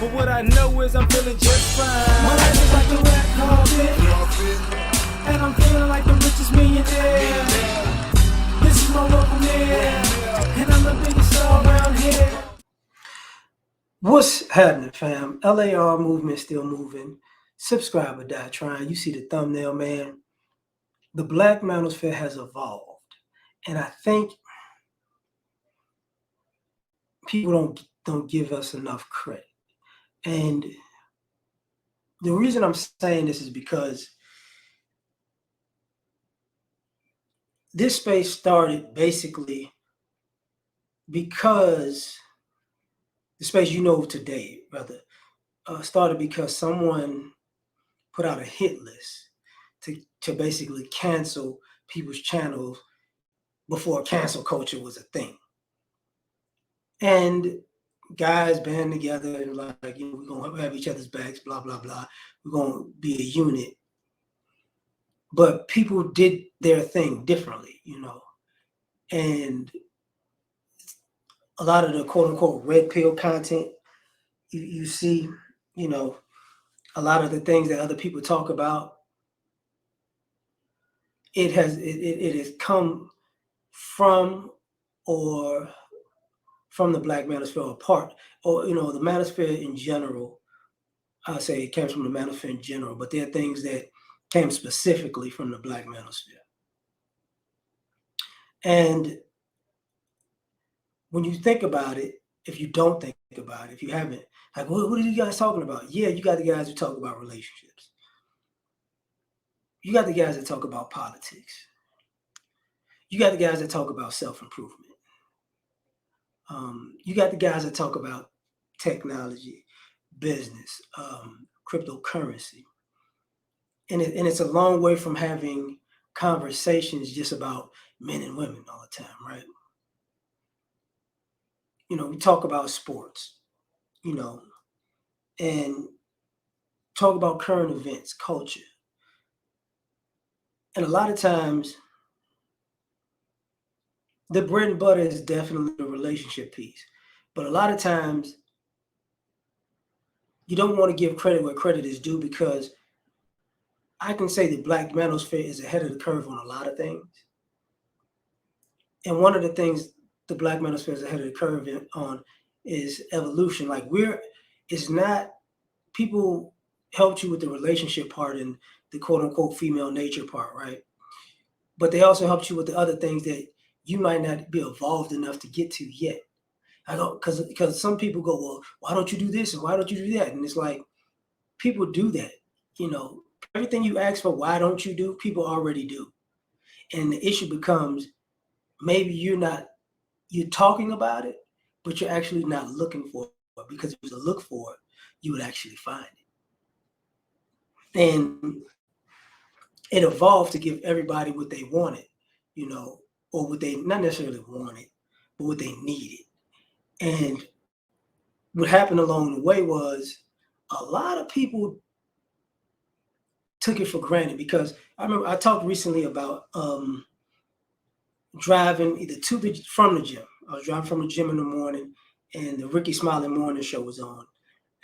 But what I know is I'm feeling just fine. My life is like a red carpet, and I'm feeling like the richest millionaire. This is my local mayor, and I'm the biggest star around here. What's happening, fam? L.A.R. movement still moving. Subscribe or die trying. You see the thumbnail, man. The Black Manosphere has evolved, and I think people don't give us enough credit. And the reason I'm saying this is because this space started basically because the space you know today, rather, started because someone put out a hit list to basically cancel people's channels before cancel culture was a thing. And guys band together and like, we're gonna have each other's backs, blah, blah, blah. We're gonna be a unit. But people did their thing differently, And a lot of the quote unquote red pill content you see, a lot of the things that other people talk about, it has come from or from the Black Manosphere apart, or the Manosphere in general. I say it came from the Manosphere in general, but there are things that came specifically from the Black Manosphere. And when you think about it, if you don't think about it, if you haven't, like, what are you guys talking about? Yeah, you got the guys who talk about relationships. You got the guys that talk about politics. You got the guys that talk about self-improvement. You got the guys that talk about technology, business, cryptocurrency. And it's a long way from having conversations just about men and women all the time, right? We talk about sports, and talk about current events, culture. And a lot of times, the bread and butter is definitely the relationship piece. But a lot of times, you don't want to give credit where credit is due, because I can say the Black Manosphere is ahead of the curve on a lot of things. And one of the things the Black Manosphere is ahead of the curve on is evolution. Like, it's not, people helped you with the relationship part and the quote unquote female nature part, right? But they also helped you with the other things that you might not be evolved enough to get to yet. I don't, because some people go, well, why don't you do this and why don't you do that? And it's like, people do that. Everything you ask for, why don't you do, people already do. And the issue becomes, maybe you're talking about it, but you're actually not looking for it, because if you were to look for it, you would actually find it. And it evolved to give everybody what they wanted, or what they not necessarily wanted, but what they needed. And what happened along the way was a lot of people took it for granted, because I remember I talked recently about driving either from the gym. I was driving from the gym in the morning, and the Ricky Smiley Morning Show was on,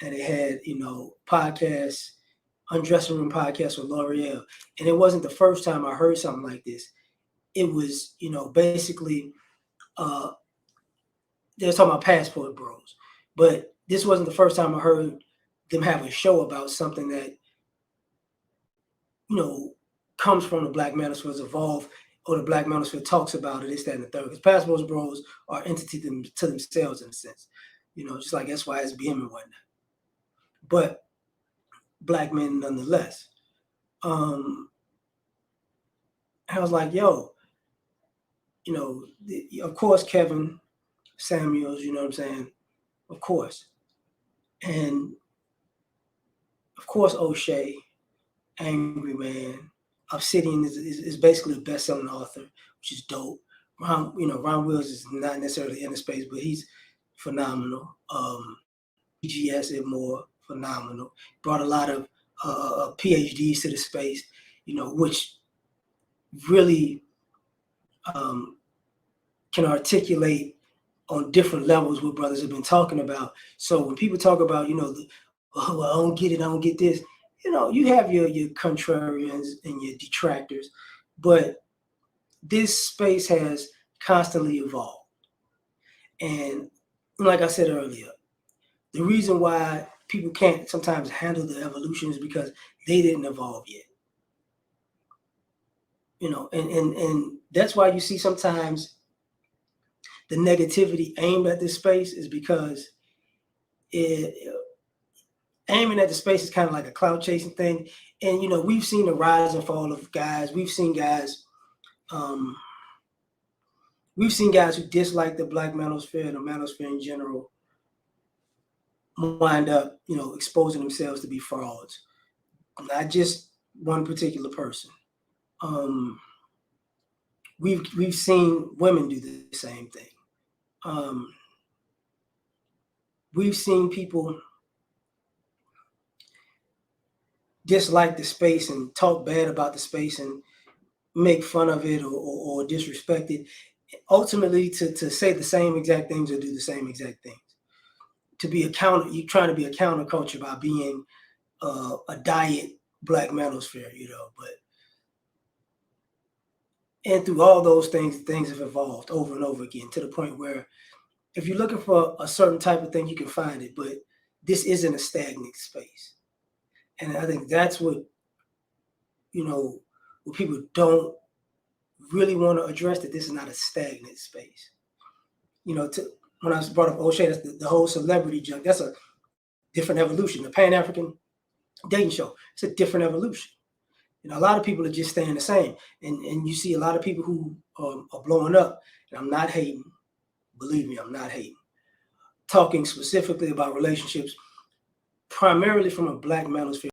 and it had podcasts, undressing room podcast with L.A.R. And it wasn't the first time I heard something like this. It was basically they were talking about passport bros, but this wasn't the first time I heard them have a show about something that comes from the Black Manosphere, has evolved, or the Black Manosphere talks about it, this, that, and the third. Because passport bros are entity to themselves, in a sense, just like SYSBM and whatnot. But Black men nonetheless. I was like, yo, of course, Kevin Samuels, you know what I'm saying? Of course. And of course, O'Shea, Angry Man. Obsidian is basically a best-selling author, which is dope. Ron Wills is not necessarily in the space, but he's phenomenal. EGS and more, phenomenal. Brought a lot of PhDs to the space, which really can articulate on different levels what brothers have been talking about. So when people talk about, oh, I don't get it, I don't get this, you have your contrarians and your detractors, but this space has constantly evolved. And like I said earlier, the reason why people can't sometimes handle the evolution is because they didn't evolve yet. And that's why you see sometimes the negativity aimed at this space is because it aiming at the space is kind of like a cloud chasing thing. And we've seen the rise and fall of guys. Um, we've seen guys who dislike the Black Manosphere and the Manosphere in general wind up, exposing themselves to be frauds. Not just one particular person. We've seen women do the same thing. We've seen people dislike the space and talk bad about the space and make fun of it or disrespect it, ultimately to say the same exact things or do the same exact things. You're trying to be a counterculture by being a diet Black Manosphere, and through all those things have evolved over and over again to the point where if you're looking for a certain type of thing, you can find it, but this isn't a stagnant space. And I think that's what people don't really want to address, that this is not a stagnant space. When I brought up O'Shea, that's the whole celebrity junk. That's a different evolution. The Pan-African dating show, it's a different evolution. A lot of people are just staying the same. And you see a lot of people who are blowing up. And I'm not hating. Believe me, I'm not hating. Talking specifically about relationships, primarily from a Black manosphere